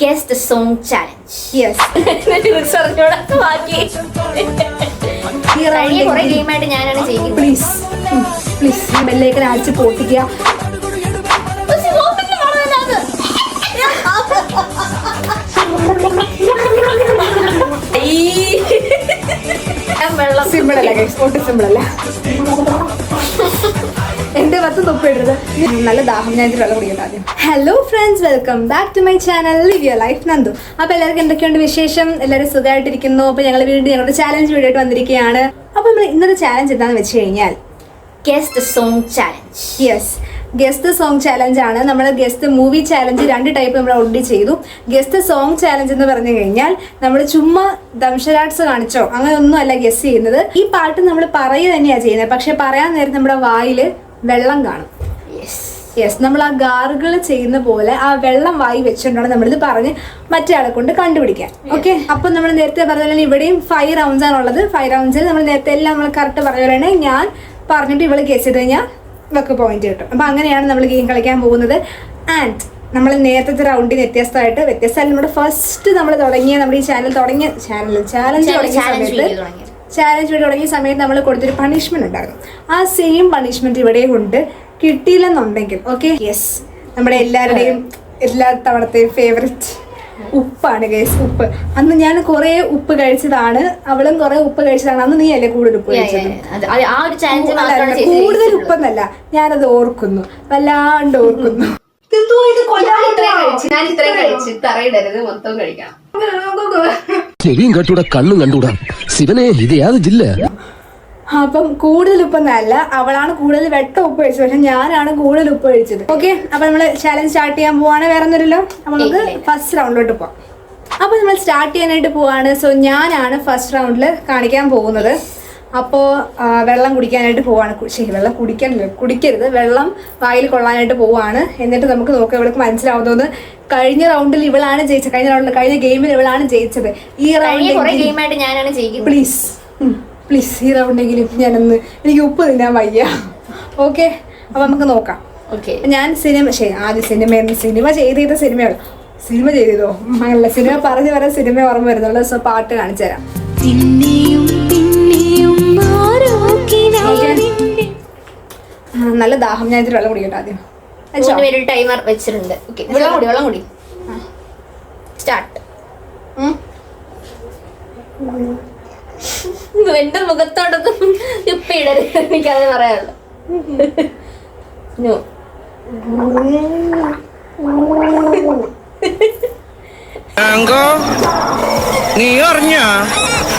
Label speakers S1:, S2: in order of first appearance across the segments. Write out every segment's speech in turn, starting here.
S1: Guess the song challenge.
S2: Yes.
S1: കുറെ ഗെയിമായിട്ട് ഞാനാണ് ചെയ്യുന്നത്.
S2: പ്ലീസ് പ്ലീസ് ബെല്ലേക്കൻ അടിച്ച് പൊട്ടിക്കുക. സിമ്പിൾ അല്ല ഗൈസ്, ഒട്ടും സിമ്പിൾ അല്ല. എന്റെ 10 തുപ്പിടരുത്. നല്ല ദാഹം, ഞാൻ വെള്ളം കുടിക്കട്ടെ ആദ്യം. Hello friends, welcome back to my channel live your life Nandu. അപ്പോൾ എല്ലാവർക്കും എന്തൊക്കെയുണ്ട് വിശേഷം? എല്ലാവരും സുഖമായിട്ടിരിക്കുന്നു. അപ്പോൾ ഞങ്ങൾ വീണ്ടും ഞങ്ങളുടെ ചാലഞ്ച് വീഡിയോ ആയിട്ട് വന്നിരിക്കുകയാണ്. അപ്പോൾ നമ്മൾ ഇന്നത്തെ ചാലഞ്ച് എന്താണെന്ന് വെച്ച് കഴിഞ്ഞാൽ
S1: Guess the song challenge.
S2: Yes, guess the song challenge ആണ്. നമ്മൾ guess the movie challenge 2 type നമ്മൾ ഓൾറെഡി ചെയ്തു. ഗെസ് ദ സോങ് ചാലഞ്ച് എന്ന് പറഞ്ഞു കഴിഞ്ഞാൽ നമ്മൾ ചുമ്മാ ദംഷരാട്സ് കാണിച്ചോ അങ്ങനെ ഒന്നും അല്ല ഗെസ് ചെയ്യുന്നത്. ഈ പാട്ട് നമ്മൾ പറയുക തന്നെയാണ് ചെയ്യുന്നത്, പക്ഷെ പറയാൻ നേരം നമ്മുടെ വായിൽ വെള്ളം കാണും. യെസ്, നമ്മൾ ആ ഗാർഗിൾ ചെയ്യുന്ന പോലെ ആ വെള്ളം വായി വെച്ചുകൊണ്ടാണ് നമ്മളിത് പറഞ്ഞ് മറ്റേ ആളെ കൊണ്ട് കണ്ടുപിടിക്കാൻ. ഓക്കെ, അപ്പം നമ്മൾ നേരത്തെ പറഞ്ഞ പോലെ ഇവിടെയും 5 റൗണ്ട്സ് ആണുള്ളത്. 5 റൗണ്ട്സിൽ നമ്മൾ നേരത്തെ എല്ലാം നമ്മൾ കറക്റ്റ് പറഞ്ഞ ഞാൻ പറഞ്ഞിട്ട് ഇവള് ഗെസ് ചെയ്ത് കഴിഞ്ഞാൽ ഇവർക്ക് പോയിന്റ് കിട്ടും. അപ്പം അങ്ങനെയാണ് നമ്മൾ ഗെയിം കളിക്കാൻ പോകുന്നത്. ആൻഡ് നമ്മൾ നേരത്തെ റൗണ്ടിന് വ്യത്യസ്തമല്ല, നമ്മുടെ ഫസ്റ്റ് നമ്മൾ തുടങ്ങിയ നമ്മുടെ ഈ ചാനൽ തുടങ്ങിയ ചാലഞ്ച് തുടങ്ങിയ സമയത്ത് നമ്മൾ കൊടുത്തൊരു പണിഷ്മെന്റ് ഉണ്ടായിരുന്നു. ആ സെയിം പണിഷ്മെന്റ് ഇവിടെ കൊണ്ട് കിട്ടിയില്ലെന്നുണ്ടെങ്കിൽ ഓക്കെ, യെസ്, നമ്മുടെ എല്ലാവരുടെയും എല്ലാ തവണത്തെയും ഫേവററ്റ് ഉപ്പാണ് ഗൈസ്. ഉപ്പ്. അന്ന് ഞാൻ കുറെ ഉപ്പ് കഴിച്ചതാണ്, അവളും കുറെ ഉപ്പ് കഴിച്ചതാണ്. അന്ന് നീ അല്ലേ കൂടുതൽ ഉപ്പ് കഴിച്ചത്? കൂടുതൽ ഉപ്പെന്നല്ല, ഞാനത് ഓർക്കുന്നു, വല്ലാണ്ട് ഓർക്കുന്നു.
S3: ചെവിയും കട്ടൂടാ കണ്ണും കണ്ടൂടാ ശിവനെ ഇത് യാത് ജില്ല.
S2: അപ്പം കൂടുതൽ ഉപ്പൊന്നല്ല, അവളാണ് കൂടുതൽ വെട്ട ഉപ്പ് കഴിച്ചത്, പക്ഷെ ഞാനാണ് കൂടുതൽ ഉപ്പ് കഴിച്ചത്. ഓക്കെ, അപ്പൊ നമ്മള് ചാലഞ്ച് സ്റ്റാർട്ട് ചെയ്യാൻ പോവാണ്. വേറെ ഒന്നുമില്ലല്ലോ, അപ്പൊ നമുക്ക് ഫസ്റ്റ് റൗണ്ടിലോട്ട് പോവാം. അപ്പൊ നമ്മൾ സ്റ്റാർട്ട് ചെയ്യാനായിട്ട് പോവാണ്. സോ ഞാനാണ് ഫസ്റ്റ് റൗണ്ടിൽ കാണിക്കാൻ പോകുന്നത്. അപ്പോൾ വെള്ളം കുടിക്കാനായിട്ട് പോവാണ്. ശരി, വെള്ളം കുടിക്കരുത്, വെള്ളം വായിൽ കൊള്ളാനായിട്ട് പോവാണ്. എന്നിട്ട് നമുക്ക് നോക്കാം ഇവൾക്ക് മനസ്സിലാവുന്നത്. കഴിഞ്ഞ റൗണ്ടിൽ ഇവളാണ് ജയിച്ചത്, കഴിഞ്ഞ ഗെയിമിൽ ഇവളാണ് ജയിച്ചത്. ഈ
S1: ഗെയിമായിട്ട് ഞാനാണ് ചെയ്യുന്നത്.
S2: പ്ലീസ് ഈ റൗണ്ടെങ്കിലും ഞാനൊന്ന്, എനിക്ക് ഉപ്പ് തിന്നാൻ വയ്യ. ഓക്കെ, അപ്പൊ നമുക്ക് നോക്കാം. ഞാൻ ആദ്യം സിനിമ ചെയ്തോ അങ്ങനല്ല, സിനിമ പറഞ്ഞു വരാൻ സിനിമ ഓർമ്മ വരുന്നുള്ളൂ. സോ പാട്ട് കാണിച്ചു തരാം. നല്ല ദാഹം, ഞാൻ ഇതിൽ വെള്ളം കുടിക്കട്ടെ ആദ്യം.
S1: ടൈമർ വെച്ചിട്ടുണ്ട്. വെള്ളം കുടി. സ്റ്റാർട്ട്. എന്റെ മുഖത്തോടൊന്നും ഇപ്പൊ ഇടരുത്, എനിക്കത് പറയാനുള്ളു.
S4: നീ അറിഞ്ഞ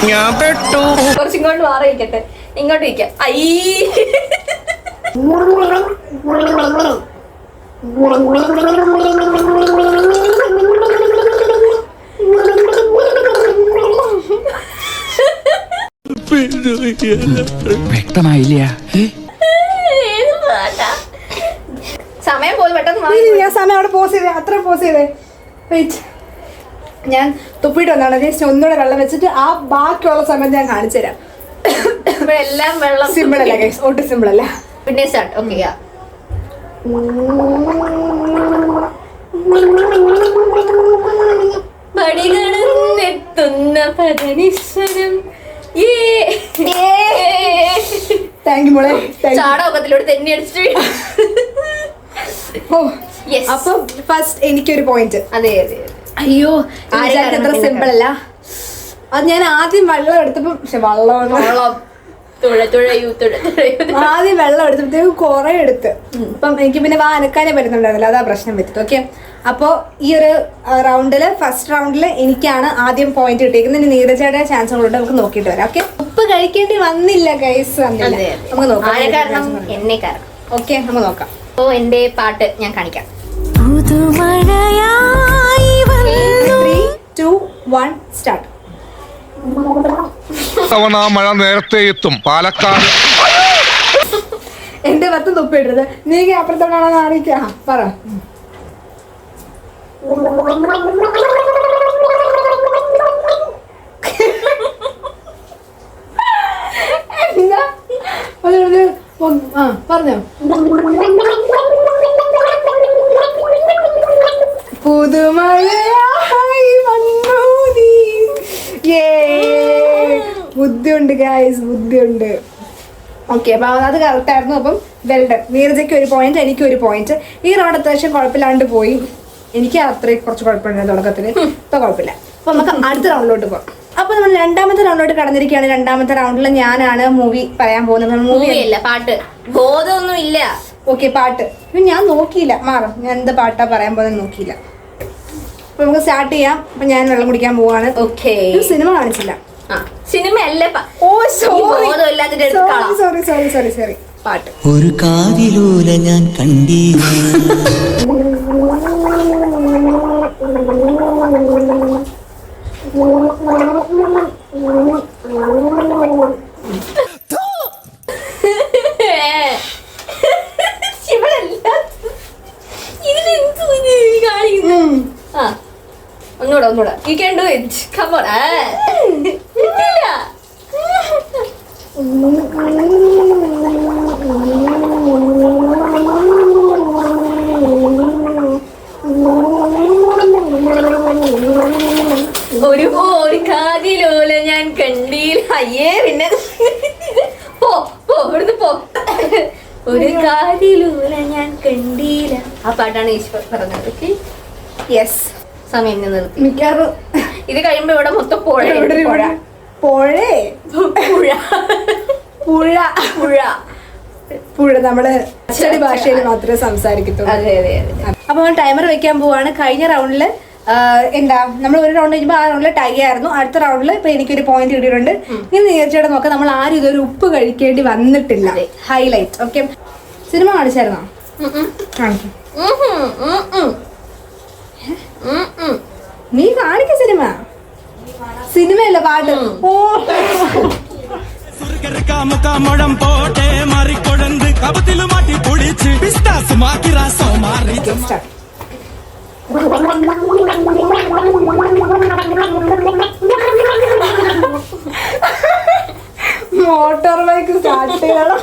S4: ഞാൻ പെട്ടു.
S1: കുറച്ചിങ്ങോട്ട് മാറി ഇരിക്കട്ടെ, ഇങ്ങോട്ട് ഇരിക്കാം.
S3: വ്യക്തമായില്ല.
S1: സമയം പോയി പെട്ടെന്ന്.
S2: ഞാൻ സമയം അവിടെ പോസ് ചെയ്തേ, അത്ര പോസ് ചെയ്തേ. വെയിറ്റ്, ഞാൻ തുപ്പിയിട്ട് വന്നാണ്. ജസ്റ്റ് ഒന്നുകൂടെ വെള്ളം വെച്ചിട്ട് ആ ബാക്കിയുള്ള സമയം ഞാൻ കാണിച്ചു തരാം.
S1: എല്ലാം വെള്ളം.
S2: സിമ്പിൾ അല്ല ഗൈസ്, ഒട്ടും സിമ്പിൾ അല്ല.
S1: പിന്നെ സ്റ്റാർട്ട്. ഓക്കെ, പടികളെത്തുന്ന പദനിശ്വരം.
S2: താങ്ക് യു മോളെ.
S1: ചാടകത്തിലൂടെ തെന്നി അടിച്ചിട്ട്.
S2: അപ്പൊ ഫസ്റ്റ് എനിക്കൊരു പോയിന്റ്.
S1: അതെ.
S2: അയ്യോ, അത്ര സിമ്പിൾ അല്ല. അത് ഞാൻ ആദ്യം വെള്ളം എടുത്തപ്പോ, പക്ഷെ ആദ്യം വെള്ളം എടുത്തപ്പോഴത്തേക്കും കുറെ എടുത്ത്. അപ്പം എനിക്ക് പിന്നെ അനക്കാനേ പറ്റുന്നുണ്ടായിരുന്നില്ല, അതാ പ്രശ്നം പറ്റിയത്. ഓക്കെ, അപ്പോൾ ഈ ഒരു റൗണ്ടില്, ഫസ്റ്റ് റൗണ്ടില് എനിക്കാണ് ആദ്യം പോയിന്റ് കിട്ടിയിരിക്കുന്നത്. ഇനി നീരജയുടെ ചാൻസുകളുണ്ട്, നമുക്ക് നോക്കിയിട്ട് വരാം. ഓക്കെ, ഉപ്പ് കഴിക്കേണ്ടി വന്നില്ല ഗൈസ്, വന്നില്ല. നമുക്ക് നോക്കാം. ഓക്കെ, നമുക്ക് നോക്കാം.
S1: അപ്പോൾ എന്റെ പാട്ട് ഞാൻ കാണിക്കാം.
S2: 3, 2, 1 സ്റ്റാർട്ട്.
S4: തവണ മഴ നേരത്തെ എത്തും പാലക്കാട്.
S2: എന്റെ 10 തുപ്പിടരുത്. നീ അപ്പുറത്തോടാണോ കാണിക്കാ? പറ. പറഞ്ഞോ. പുതുമഴയാ ബുദ്ധിയുണ്ട് ഗൈസ്, ബുദ്ധിയുണ്ട്. ഓക്കെ, അപ്പൊ അത് കറക്റ്റ് ആയിരുന്നു. അപ്പം വെൽഡൺ. നീരജയ്ക്ക് 1 പോയിന്റ്, എനിക്ക് 1 പോയിന്റ്. ഈ റൗണ്ട് അത്യാവശ്യം കുഴപ്പമില്ലാണ്ട് പോയി. എനിക്ക് അത്രയും കുറച്ച് കുഴപ്പമുണ്ടായിരുന്നു തുടക്കത്തിൽ, ഇപ്പൊ കുഴപ്പമില്ല. അപ്പൊ നമുക്ക് അടുത്ത റൗണ്ടിലോട്ട് പോകാം. അപ്പൊ നമ്മൾ രണ്ടാമത്തെ റൗണ്ടിലോട്ട് കടന്നിരിക്കുകയാണ്. രണ്ടാമത്തെ റൗണ്ടിൽ ഞാനാണ് മൂവി പറയാൻ പോകുന്നത്.
S1: മൂവി അല്ല, പാട്ട്. ബോധമൊന്നും ഇല്ല.
S2: ഓക്കെ, പാട്ട്. ഞാൻ നോക്കിയില്ല, മാറും. ഞാൻ എന്താ പാട്ടാ പറയാൻ പോകുന്നത് നോക്കിയില്ല. അപ്പൊ നമുക്ക് സ്റ്റാർട്ട് ചെയ്യാം. അപ്പൊ ഞാൻ വെള്ളം കുടിക്കാൻ പോവാണ്.
S1: ഓക്കെ,
S2: സിനിമ കാണിച്ചില്ല.
S1: സിനിമ അല്ലേ?
S2: Oh sorry
S1: sorry
S2: sorry sorry sorry. പാട്ട്.
S5: ഒരു കാതിലൂല ഞാൻ കണ്ടീല.
S1: ഒന്നൂടെ you can do it, come on. ഒരു കാതിലോല ഞാൻ കണ്ടീല. അയ്യേ, പിന്നെ പോ ഇവിടുന്ന് പോ. ഒരു കാതിലോല ഞാൻ കണ്ടീല. ആ പാട്ടാണ് ഈശ്വർ പറഞ്ഞത്. Okay,
S2: yes.
S1: സമയം നിർത്തി.
S2: മിക്കവാറും
S1: ഇത് കഴിയുമ്പോ ഇവിടെ മൊത്തം പുഴ
S2: നമ്മള് അച്ചടി ഭാഷയിൽ മാത്രമേ സംസാരിക്കത്തുള്ളൂ.
S1: അതെ അതെ അതെ.
S2: അപ്പൊ ടൈമർ വെക്കാൻ പോവാണ്. കഴിഞ്ഞ റൗണ്ടില് എന്താ നമ്മൾ ഒരു റൗണ്ട് കഴിയുമ്പോൾ ആ റൗണ്ടിൽ ടൈ ആയിരുന്നു. അടുത്ത റൗണ്ടിൽ ഇപ്പൊ എനിക്കൊരു പോയിന്റ് കിട്ടിയിട്ടുണ്ട്. ഇനി തീർച്ചയായിട്ടും നോക്കാം. നമ്മൾ ആരും ഇതൊരു ഉപ്പ് കഴിക്കേണ്ടി വന്നിട്ടില്ല. ഹൈലൈറ്റ്. ഓക്കെ, സിനിമ കാണിച്ചായിരുന്നോ? കാണിക്കും. നീ കാണിക്ക സിനിമയല്ല, പാട്ട്. ഓ
S5: മുഴം പോട്ടെ മറിക്കൊടന്ത് കപത്തില് മാറ്റി പൊടിച്ച് പിസ്താസ് മാറ്റി രാസം മാറി.
S2: മോട്ടോർ ബൈക്ക് സ്റ്റാർട്ട് ചെയ്യണം.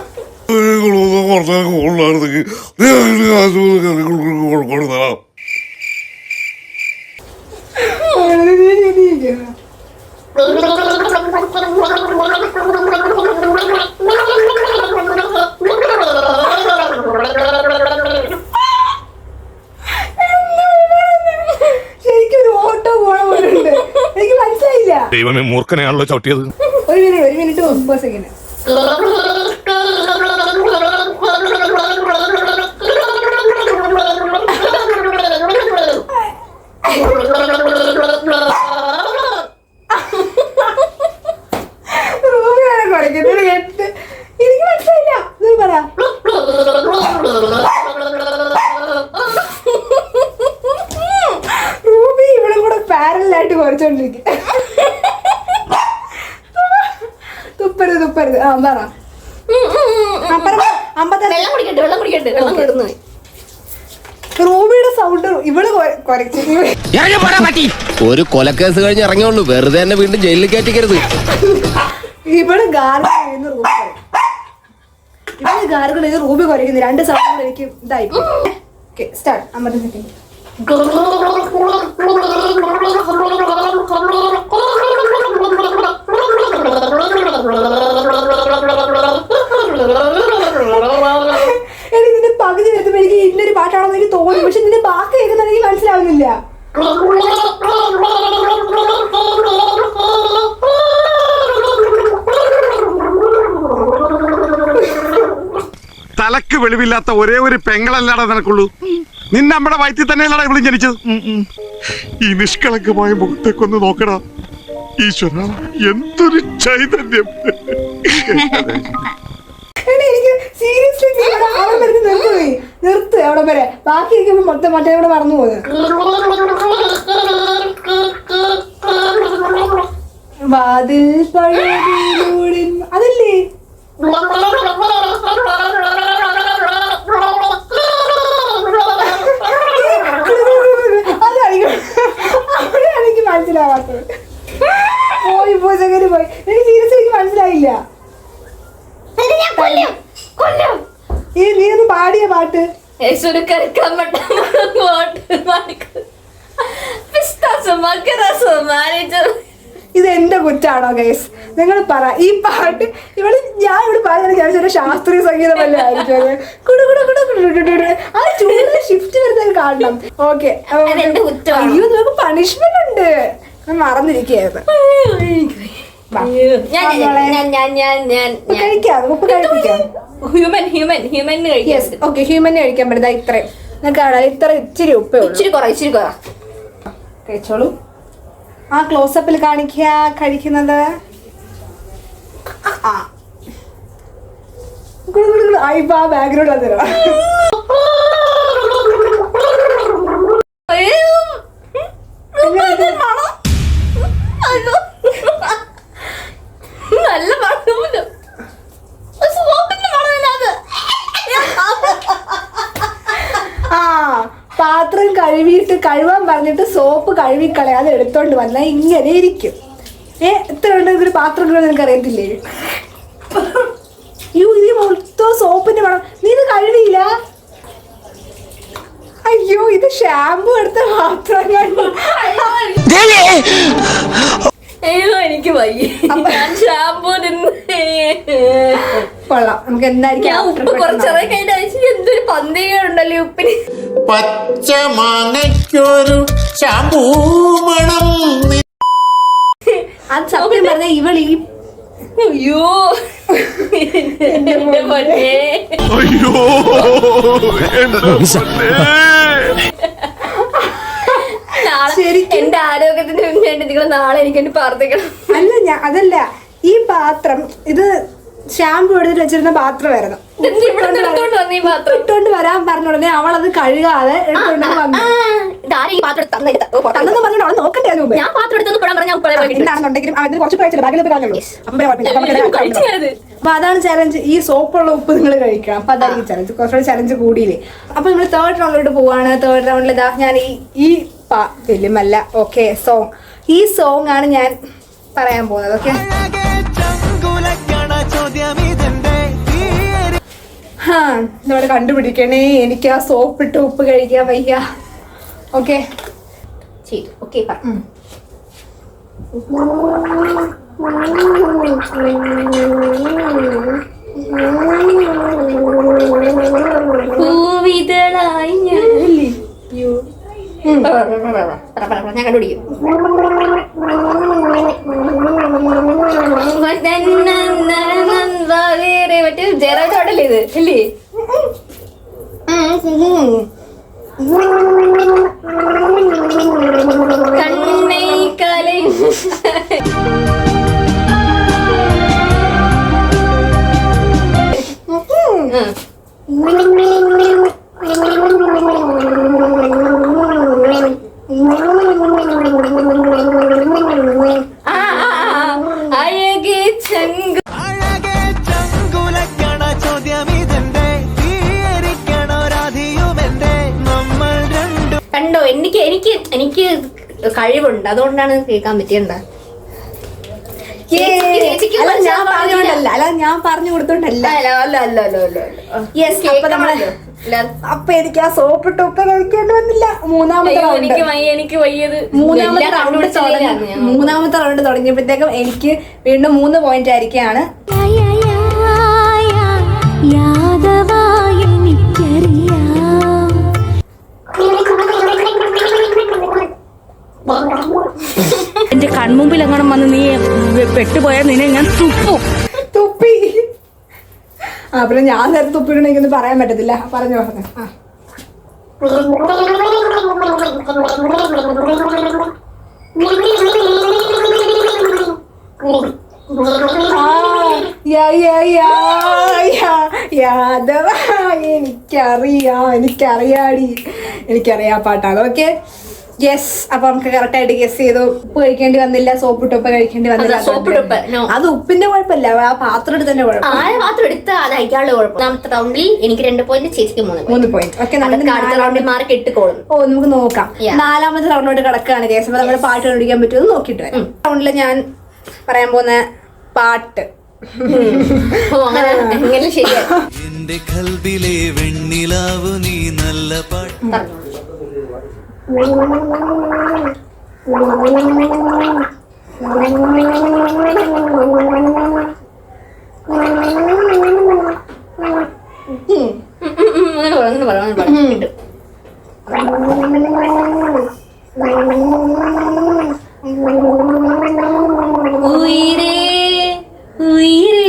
S2: ശരിക്കൊരു ഓട്ടോ പോണ പോലെ ഉണ്ട്. എനിക്ക് മനസ്സിലായില്ല.
S4: ദൈവമേ, മൂർഖനെയാണല്ലോ ചവിട്ടിയത്.
S2: ഒരു മിനിറ്റ് 30 സെക്കൻഡ്. എനിക്ക് മനസ്സിലായില്ല. പറ. റൂബി ഇവിടെ കൂടെ പാരലായിട്ട് കുറച്ചോണ്ടിരിക്കും. തുപ്പരുത്. ആ പറ. റൂബിയുടെ സൗണ്ട് ഇവള് കുറച്ചു.
S3: ഒരു കൊലക്കേസ് കഴിഞ്ഞ് ഇറങ്ങിയുള്ളൂ, വെറുതെ തന്നെ വീണ്ടും ജയിലിൽ കയറ്റിക്കരുത്.
S2: ഇവിടെ ഗാർഗിൾ റൂബി കുറയ്ക്കുന്നു. 2 സൗണ്ട് എനിക്ക് ഇതായി. Okay, start. 50 സെക്കൻഡ്. ഇതിന്റെ പകുതി എത്തുമ്പോ എനിക്ക് ഇന്നൊരു പാട്ടാണെന്ന് എനിക്ക് തോന്നി. പക്ഷെ ഇതിന്റെ ബാക്കി കേൾക്കുന്ന എനിക്ക് മനസ്സിലാവുന്നില്ല.
S6: തലക്ക് വെളിവില്ലാത്ത ഒരേ ഒരു പെങ്ങളല്ലാടാ നിനക്കുള്ളൂ. നിന്നെ നമ്മുടെ വയറ്റിൽ തന്നെയല്ലാടാ ഇവിടെ ജനിച്ചത്. ഈ നിഷ്കളങ്കമായ മുഖത്തേക്കൊന്ന് നോക്കടാ. ഈശ്വര, എന്തൊരു ചൈതന്യം.
S2: എനിക്ക് സീരിയസ്ലി നിർത്ത് അവിടെ വരെ. ബാക്കി ഇരിക്കുമ്പോ മൊത്തം മറ്റേ ഇവിടെ മറന്നു പോകുന്നത്. വാതിൽ പഴയ അതല്ലേ? അവിടെയാണ് എനിക്ക് മനസ്സിലാവാത്തത്. പോയി എനിക്ക് സീരിയസ് എനിക്ക് മനസ്സിലായില്ല. നീ ഒന്ന് പാടിയ പാട്ട്. ഇത് എന്റെ കുറ്റാണോ ഗൈസ്? നിങ്ങൾ പറ ഈ പാട്ട് ഞാൻ ഇവിടെ പാടുന്ന ഞാൻ ശാസ്ത്രീയ സംഗീതം വല്ല ആയിരിക്കും ആ ചൂട് ഷിഫ്റ്റ് വരുന്നത് കാണണം. ഓക്കെ, അയ്യോ നമുക്ക് പണിഷ്മെന്റ് ഉണ്ട്, ഞാൻ മറന്നിരിക്കുകയായിരുന്നു. കഴിക്കാം, ഉപ്പ് കഴിപ്പിക്കാം. ഓക്കെ, ഹ്യൂമന് കഴിക്കാൻ പറ്റുന്ന ഇത്രയും നിങ്ങൾക്ക് ഇത്ര ഇച്ചിരി ഉപ്പേ ഉള്ളൂ.
S1: ഇച്ചിരി കുറ
S2: കഴിച്ചോളൂ. ആ ക്ലോസപ്പിൽ കാണിക്കുക കഴിക്കുന്നത്. ബാക്ക്ഗ്രൗണ്ട് അത്
S1: നല്ല മണമല്ലോ.
S2: പാത്രം കഴുകാൻ പറഞ്ഞിട്ട് സോപ്പ് കഴുകിക്കളയാതെ എടുത്തോണ്ട് വന്നാൽ ഇങ്ങനെ ഇരിക്കും. എത്ര ഉണ്ടെങ്കിൽ ഒരു പാത്രം കഴുകാൻ നിനക്ക് അറിയത്തില്ലേ? ഇത് മൊത്തം സോപ്പിന്റെ മണം. നീ ഇത് കഴുകിയില്ല? അയ്യോ, ഇത് ഷാമ്പു എടുത്ത പാത്രം.
S1: അയ്യോ എനിക്ക് വയ്യ, ഞാൻ ഷാമ്പൂ
S2: കൊള്ളാം. നമുക്ക് എന്തായിരിക്കും
S1: ഉപ്പ് കുറച്ചേറെ കഴിഞ്ഞ എന്തൊരു പന്തികയുണ്ടല്ലോ ഉപ്പിന്.
S7: പച്ച മാങ്ങയ്ക്കൊരു ഷാമ്പൂ മണം.
S2: അത് സത്യം പറഞ്ഞ ഇവളീ
S1: അയ്യോ എന്റെ പൊന്നേ.
S6: അയ്യോ
S1: നാളെ എന്റെ ആരോഗ്യത്തിന് വേണ്ടി നിങ്ങൾ നാളെ എനിക്ക് വേണ്ടി പ്രാർത്ഥിക്കണം.
S2: അല്ല അതല്ല, ഈ പാത്രം ഇത് ഷാമ്പു എടുത്തിട്ട് വെച്ചിരുന്ന പാത്രമായിരുന്നു. ഇട്ടോണ്ട് വരാൻ പറഞ്ഞ ഉടനെ അവൾ അത് കഴുകാതെ എടുത്തോണ്ട് വന്നു. എന്താണെന്നുണ്ടെങ്കിലും അതിന് കുറച്ച് കഴിച്ചില്ല, ബാഗിൽ കളഞ്ഞുള്ളൂ. അപ്പൊ അതാണ് ചലഞ്ച്. ഈ സോപ്പുള്ള ഉപ്പ് നിങ്ങൾ കഴിക്കണം. അപ്പൊ അതായിരിക്കും ചലഞ്ച്. കുറച്ചുകൂടി ചലഞ്ച് കൂടിയില്ലേ. അപ്പൊ നമ്മൾ തേർഡ് റൗണ്ടിലോട്ട് പോവാണ്. തേർഡ് റൗണ്ടിൽ ഇതാ ഞാൻ ഈ ഫിലിമല്ല, ഓക്കെ, സോങ്. ഈ സോങ് ആണ് ഞാൻ പറയാൻ പോകുന്നത്. ഓക്കെ, നമ്മള് കണ്ടുപിടിക്കണേ. എനിക്ക് ആ സോപ്പിട്ട് ഉപ്പ് കഴിക്കാൻ വയ്യ. ഓക്കെ,
S1: പൂവിതളായി ഞാൻ കണ്ടുപിടിക്കും. മറ്റേ ജയറാജോട്ടല്ലേ ഇത് അല്ലേ? കണ്ണൈ കലൈ കണ്ടോ, എനിക്ക് കഴിവുണ്ട്, അതുകൊണ്ടാണ് കേൾക്കാൻ പറ്റിയണ്ട.
S2: ഞാൻ പറഞ്ഞു കൊടുത്തോണ്ടല്ല. അപ്പൊ എനിക്ക് ആ സോപ്പിട്ട് ഉപ്പ് കഴിക്കേണ്ടി വന്നില്ല. മൂന്നാമത്തെ റൗണ്ട് തുടങ്ങിയപ്പോഴത്തേക്കും എനിക്ക് വീണ്ടും 3 പോയിന്റ് ആയിരിക്കാണ്.
S8: എന്റെ കൺമുമ്പിൽ എങ്ങനെ വന്ന് നീ പെട്ടുപോയാൽ നിന്നെ ഞാൻ
S2: തുപ്പി. പിന്നെ ഞാൻ നേരത്തെ തുപ്പിടണമെങ്കിൽ പറയാൻ പറ്റത്തില്ല. പറഞ്ഞു. യാദവ എനിക്കറിയാം പാട്ടാണ്. Okay, yes. അപ്പൊ നമുക്ക് കറക്റ്റ് ആയിട്ട് ഗസ് ചെയ്തു. ഉപ്പ് കഴിക്കേണ്ടി വന്നില്ല, സോപ്പിട്ട് ഉപ്പ് കഴിക്കേണ്ടി വന്നില്ല. അത് ഉപ്പിന്റെ കുഴപ്പമില്ല, ആ പാത്രം എടുത്ത് തന്നെ കുഴപ്പം.
S1: പാത്രം എടുത്ത് അത് അയക്കാനുള്ള കുഴപ്പം. ഒന്നാമത്തെ റൗണ്ടിൽ എനിക്ക് 2 പോയിന്റ്, ചേച്ചിക്ക് 3
S2: പോയിന്റ്. ഓക്കെ,
S1: അടുത്ത റൗണ്ടിൽ മാർക്ക് 8 കോളും.
S2: നമുക്ക് നോക്കാം. 4ാമത്തെ റൗണ്ടിലോട്ട് കിടക്കുകയാണ് കേസ്. അപ്പൊ നമ്മുടെ പാട്ട് കണ്ടുപിടിക്കാൻ പറ്റുമെന്ന് നോക്കിയിട്ട് വരാം. റൗണ്ടിൽ ഞാൻ പറയാൻ പോകുന്ന പാട്ട്
S5: എന്റെ കൽബിലെ വെണ്ണിലാവു നീ നല്ല പാട്ട്.
S1: ഉയിരേ ഉയിരേ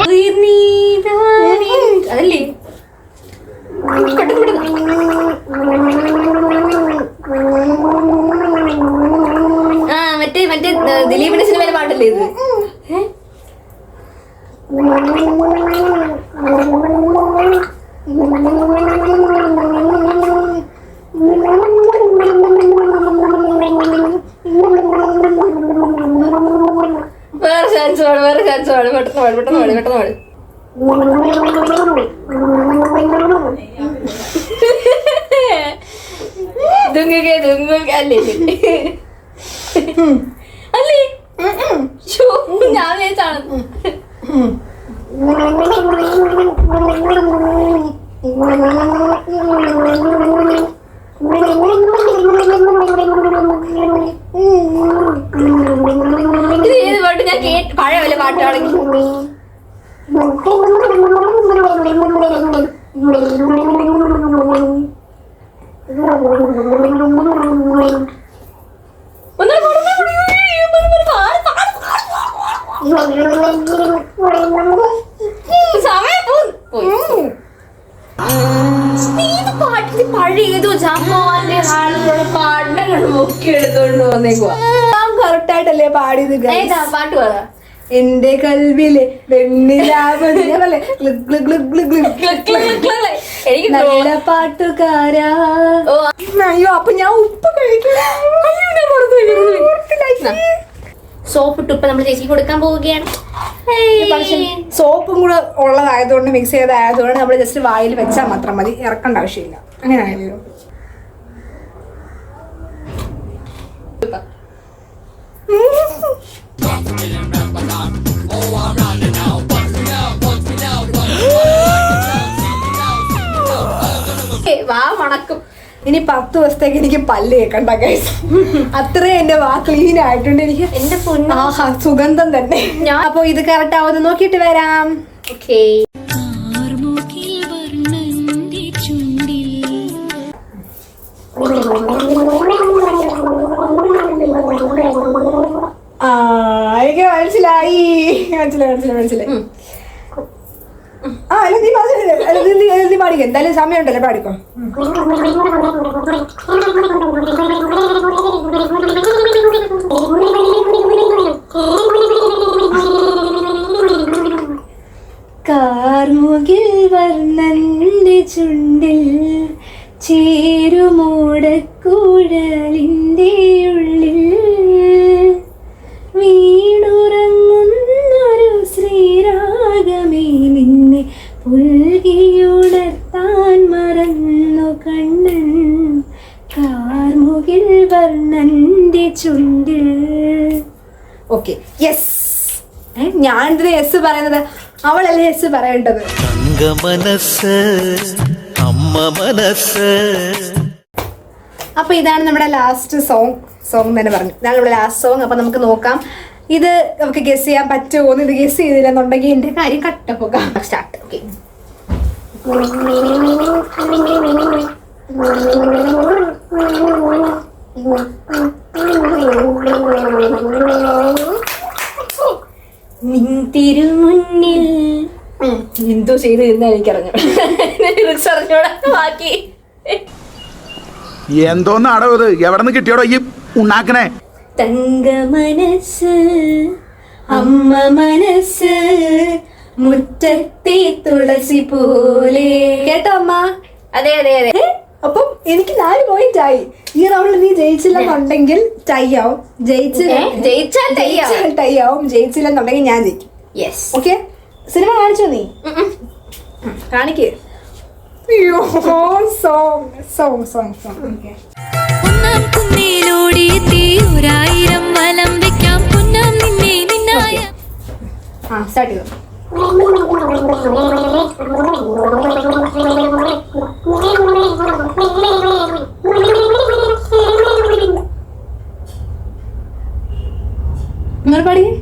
S1: ഉയിർ നീതാനേ. അതല്ലേ ആ മറ്റേ ദിലീപിന്റെ സിനിമയിലെ പാട്ടല്ലേ ഇത്? വേറെ ചാൻസ് പാട് പെട്ടെന്ന് പാട് അല്ലേ അല്ലേ ഞാൻ വേച്ചാണ്. ഇത് ഏത് പാട്ട്? ഞാൻ പഴയ വല്ല പാട്ടാണെങ്കിൽ പഴയ ഏതോ ജമാന്റെ ആളുകളുടെ പാട്ടുകൾ മുക്കി എടുത്തോണ്ട് വന്നേക്കുവാ.
S2: കറക്റ്റ് ആയിട്ടല്ലേ പാടിയത്?
S1: ഏതാ പാട്ട് പറ.
S2: എന്റെ കൽവിലെ വെണ്ണിലാവല്ലേ
S1: എനിക്ക്
S2: നല്ല പാട്ടുകാരാ. അയ്യോ അപ്പൊ ഞാൻ ഉപ്പ്
S1: സോപ്പ് ഇട്ട് ഉപ്പ് നമ്മൾ ചേച്ചിക്ക് കൊടുക്കാൻ പോവുകയാണ്.
S2: സോപ്പും കൂടെ ഉള്ളതായതുകൊണ്ട് മിക്സ് ചെയ്തതായതുകൊണ്ട് നമ്മൾ ജസ്റ്റ് വായിൽ വെച്ചാൽ മാത്രം മതി, ഇറക്കേണ്ട ആവശ്യമില്ല. അങ്ങനെ ആയല്ലോ.
S1: വാ മണക്കും.
S2: ഇനി 10 ദിവസത്തേക്ക് എനിക്ക് പല്ല് കേൾക്കണ്ട ഗൈസ്. അത്രയും എന്റെ വാ ക്ലീൻ ആയിട്ടുണ്ട്. എനിക്ക്
S1: എന്റെ പൊന്നോ
S2: സുഗന്ധം തന്നെ. അപ്പൊ ഇത് കറക്റ്റ് ആവുന്ന നോക്കിയിട്ട് വരാം.
S1: ഓക്കേ.
S2: എനിക്ക് മനസ്സിലായി. അല്ല നീ നീ പാടിക്കോ, എന്തായാലും സമയം ഉണ്ടല്ലോ, പാടിക്കോ. കാർമുകിൽ വർണ്ണന്റെ ചുണ്ടിൽ ചേരുമൂടക്കുഴലിന്റെ ഉള്ളിൽ വീണുറങ്ങുന്നൊരു ശ്രീരാഗമേ നിന്നെ പുൽകിയുണർത്താൻ മറന്നു കണ്ണൻ. കാർമുകിൽ വർണ്ണന്റെ ചുണ്ടിൽ. Okay, yes. ഞാൻ എന്തിനാ യെസ് പറയുന്നത്? അവളല്ലേ യെസ് പറയേണ്ടത്. അപ്പൊ ഇതാണ് നമ്മുടെ ലാസ്റ്റ് സോങ് തന്നെ പറഞ്ഞു. ഇതാണ് നമ്മുടെ ലാസ്റ്റ് സോങ്. അപ്പൊ നമുക്ക് നോക്കാം ഇത് നമുക്ക് ഗസ് ചെയ്യാൻ പറ്റുമോ. ഇത് ഗസ് ചെയ്തില്ലെന്നുണ്ടെങ്കിൽ എന്റെ കാര്യം കട്ടപ്പോക്കാം. സ്റ്റാർട്ട്. ഓക്കെ.
S1: തിരുമുന്നിൽ എന്തോ ചെയ്ത് ഇരുന്ന എനിക്കറിഞ്ഞു. ബാക്കി
S9: എന്തോന്നാടോ ഇത്? എവിടെ നിന്ന് കിട്ടിയോടോ ഈ ഉണ്ടാക്കണേ?
S1: തങ്ക മനസ്സ് അമ്മ മനസ്സ് മുറ്റത്തെ തുളസി പോലെ.
S2: കേട്ടോ അമ്മ?
S1: അതെ അതെ അതെ.
S2: അപ്പം എനിക്ക് 4 പോയിന്റ് ആയി. ഈ റൗണ്ടിൽ നീ ജയിച്ചില്ലെന്നുണ്ടെങ്കിൽ ടൈ ആവും.
S1: ജയിച്ചാൽ
S2: ടൈ ആവും. ജയിച്ചില്ലെന്നുണ്ടെങ്കിൽ ഞാൻ ജയിക്കും.
S1: യെസ്.
S2: ഓക്കെ. സിനിമ കാണിച്ചോ നീ? കാണിക്കേ. അയ്യോ സോങ്.
S10: ഒന്നാം കുന്നിലൂടെ തീരായിരം വലം വെക്കാം പൊന്നാം നിന്നെ നിന്നായ.
S2: സ്റ്റാർട്ട് ചെയ്തു. നിങ്ങൾ പാടിയേ.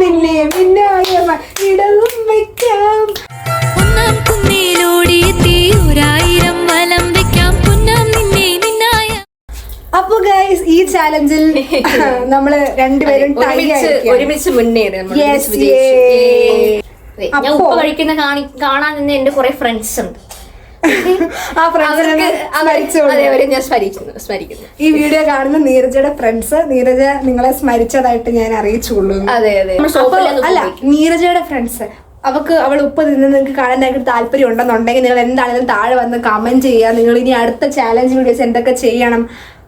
S2: നിന്നെ ഇടവും വയ്ക്കാം.
S10: ഒന്നാം കുന്നിലൂടെ
S2: ചാലഞ്ചിൽ നമ്മള് രണ്ടുപേരും ടൈ
S1: ഒരുമിച്ച് മുന്നേറി നമ്മൾ
S2: Yes,
S1: ഒരുമിച്ച് വിജയിച്ചു.
S2: yay.
S1: ഞാൻ ഉപ്പ കഴിക്കുന്ന കാണാൻ നിന്ന് എന്റെ കുറെ ഫ്രണ്ട്സ് ഉണ്ട്.
S2: ആ ഫ്രണ്ട്സിനെ
S1: അതേവരെ ഞാൻ സ്മരിക്കുന്നു.
S2: ഈ വീഡിയോ കാണുന്ന നീരജയുടെ ഫ്രണ്ട്സ്, നീരജ നിങ്ങളെ സ്മരിച്ചതായിട്ട് ഞാൻ അറിയിച്ചുകൊള്ളു.
S1: അതെ അതെ.
S2: അല്ല, നീരജയുടെ ഫ്രണ്ട്സ് അവൾ ഉപ്പ് നിന്ന് നിങ്ങൾക്ക് കാണാനായിട്ട് താല്പര്യം ഉണ്ടെന്നുണ്ടെങ്കിൽ നിങ്ങൾ എന്താണെങ്കിലും താഴെ വന്ന് കമന്റ് ചെയ്യുക. നിങ്ങൾ ഇനി അടുത്ത ചാലഞ്ച് വീഡിയോസ് എന്തൊക്കെ ചെയ്യണം,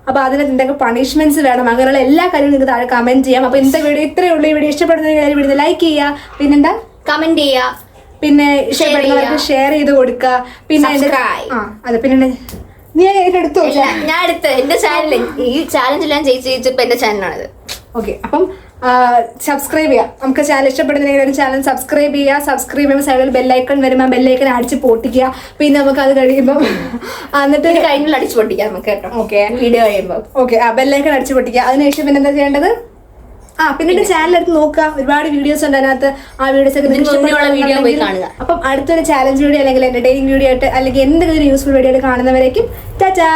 S2: അപ്പൊ അതിന് എന്തൊക്കെ പണിഷ്മെന്റ്സ് വേണം, അങ്ങനെയുള്ള എല്ലാ കാര്യങ്ങളും നിങ്ങൾക്ക് താഴെ കമന്റ് ചെയ്യാം. അപ്പൊ ഇന്നത്തെ വീഡിയോ ഇത്രയേ ഉള്ളൂ. ഈ വീഡിയോ ഇഷ്ടപ്പെടുന്ന വീഡിയോ ലൈക്ക് ചെയ്യുക, പിന്നെന്താ
S1: കമന്റ് ചെയ്യുക,
S2: പിന്നെ ഇഷ്ടപ്പെടുന്നവർക്ക് ഷെയർ ചെയ്ത് കൊടുക്കുക. പിന്നെ അതെ, പിന്നെ നീ എടുത്തു
S1: ഞാൻ എടുത്ത് എന്റെ ചാനൽ ഈ ചാലഞ്ച് ഞാൻ ജയിച്ചപ്പോ എന്റെ ചാനലാണിത്.
S2: ഓക്കെ, അപ്പം സബ്സ്ക്രൈബ് ചെയ്യാം. നമുക്ക് ചാനൽ ഇഷ്ടപ്പെടുന്ന ചാനൽ സബ്സ്ക്രൈബ് ചെയ്യുക. സബ്സ്ക്രൈബ് ചെയ്യുമ്പോൾ സൈഡിൽ ബെല്ലൈക്കൺ വരുമ്പോൾ ബെല്ലൈക്കൺ അടിച്ച് പൊട്ടിക്കുക. പിന്നെ നമുക്ക് അത് കഴിയുമ്പോൾ എന്നിട്ട്
S1: കഴിഞ്ഞ അടിച്ചു പൊട്ടിക്കാം നമുക്ക് കേട്ടോ.
S2: ഓക്കെ,
S1: വീഡിയോ കഴിയുമ്പോൾ
S2: ഓക്കെ ബെല്ലൈക്കൺ അടിച്ച് പൊട്ടിക്കുക. അതിനുശേഷം പിന്നെ എന്താ ചെയ്യേണ്ടത്? പിന്നെ ചാനൽ എടുത്ത് നോക്കുക, ഒരുപാട് വീഡിയോസ് ഉണ്ട് അതിനകത്ത്. ആ വീഡിയോസ് ഒക്കെ അപ്പം അടുത്തൊരു ചാലഞ്ച് വീഡിയോ അല്ലെങ്കിൽ എന്റർടൈനിങ് വീഡിയോ ആയിട്ട് അല്ലെങ്കിൽ എന്തെങ്കിലും യൂസ്ഫുൾ വീഡിയോ ആയിട്ട് കാണുന്നവരേക്കും ടാറ്റാ.